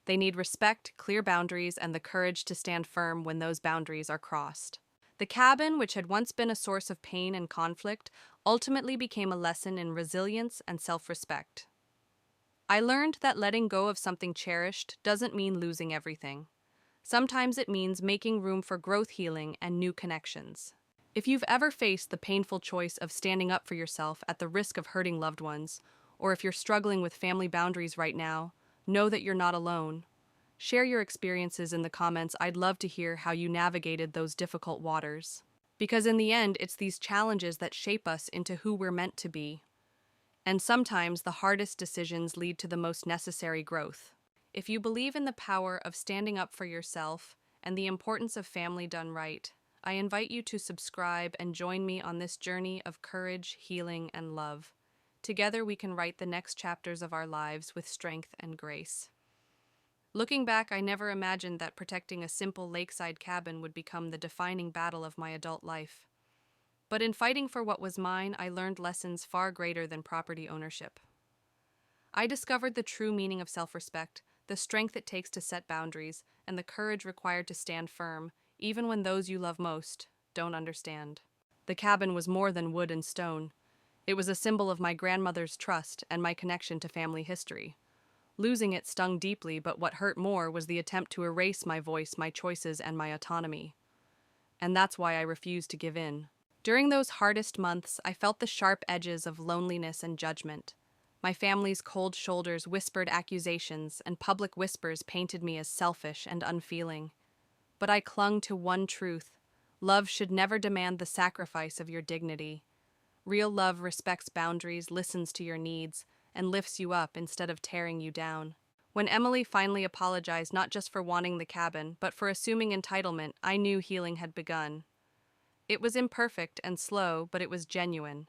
They need respect, clear boundaries, and the courage to stand firm when those boundaries are crossed. The cabin, which had once been a source of pain and conflict, ultimately became a lesson in resilience and self-respect. I learned that letting go of something cherished doesn't mean losing everything. Sometimes it means making room for growth, healing, and new connections. If you've ever faced the painful choice of standing up for yourself at the risk of hurting loved ones, or if you're struggling with family boundaries right now, know that you're not alone. Share your experiences in the comments. I'd love to hear how you navigated those difficult waters. Because in the end, it's these challenges that shape us into who we're meant to be. And sometimes the hardest decisions lead to the most necessary growth. If you believe in the power of standing up for yourself and the importance of family done right, I invite you to subscribe and join me on this journey of courage, healing, and love. Together we can write the next chapters of our lives with strength and grace. Looking back, I never imagined that protecting a simple lakeside cabin would become the defining battle of my adult life. But in fighting for what was mine, I learned lessons far greater than property ownership. I discovered the true meaning of self-respect, the strength it takes to set boundaries, and the courage required to stand firm, even when those you love most don't understand. The cabin was more than wood and stone. It was a symbol of my grandmother's trust and my connection to family history. Losing it stung deeply, but what hurt more was the attempt to erase my voice, my choices, and my autonomy. And that's why I refused to give in. During those hardest months, I felt the sharp edges of loneliness and judgment. My family's cold shoulders whispered accusations, and public whispers painted me as selfish and unfeeling. But I clung to one truth: love should never demand the sacrifice of your dignity. Real love respects boundaries, listens to your needs, and lifts you up instead of tearing you down. When Emily finally apologized not just for wanting the cabin, but for assuming entitlement, I knew healing had begun. It was imperfect and slow, but it was genuine.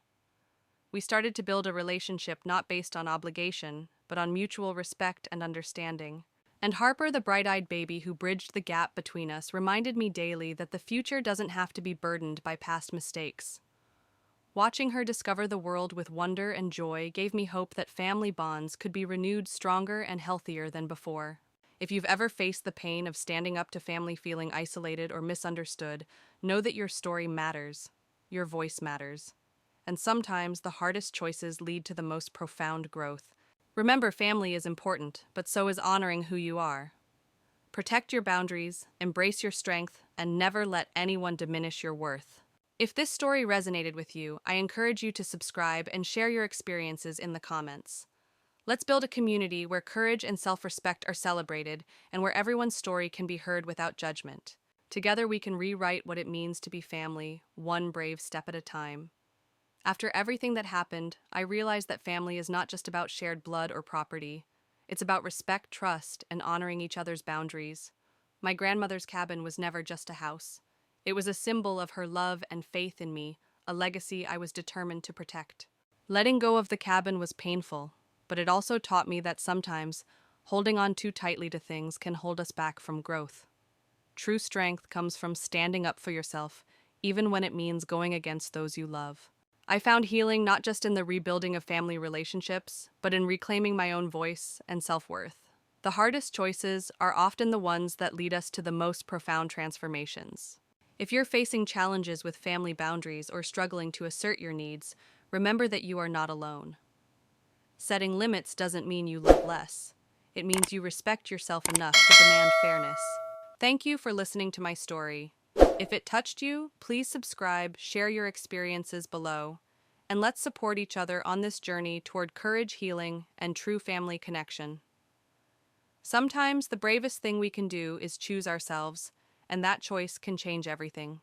We started to build a relationship not based on obligation, but on mutual respect and understanding. And Harper, the bright-eyed baby who bridged the gap between us, reminded me daily that the future doesn't have to be burdened by past mistakes. Watching her discover the world with wonder and joy gave me hope that family bonds could be renewed stronger and healthier than before. If you've ever faced the pain of standing up to family feeling isolated or misunderstood, know that your story matters. Your voice matters. And sometimes the hardest choices lead to the most profound growth. Remember, family is important, but so is honoring who you are. Protect your boundaries, embrace your strength, and never let anyone diminish your worth. If this story resonated with you, I encourage you to subscribe and share your experiences in the comments. Let's build a community where courage and self-respect are celebrated and where everyone's story can be heard without judgment. Together we can rewrite what it means to be family, one brave step at a time. After everything that happened, I realized that family is not just about shared blood or property. It's about respect, trust, and honoring each other's boundaries. My grandmother's cabin was never just a house. It was a symbol of her love and faith in me, a legacy I was determined to protect. Letting go of the cabin was painful, but it also taught me that sometimes holding on too tightly to things can hold us back from growth. True strength comes from standing up for yourself, even when it means going against those you love. I found healing not just in the rebuilding of family relationships, but in reclaiming my own voice and self-worth. The hardest choices are often the ones that lead us to the most profound transformations. If you're facing challenges with family boundaries or struggling to assert your needs, remember that you are not alone. Setting limits doesn't mean you love less. It means you respect yourself enough to demand fairness. Thank you for listening to my story. If it touched you, please subscribe, share your experiences below, and let's support each other on this journey toward courage, healing, and true family connection. Sometimes the bravest thing we can do is choose ourselves, and that choice can change everything.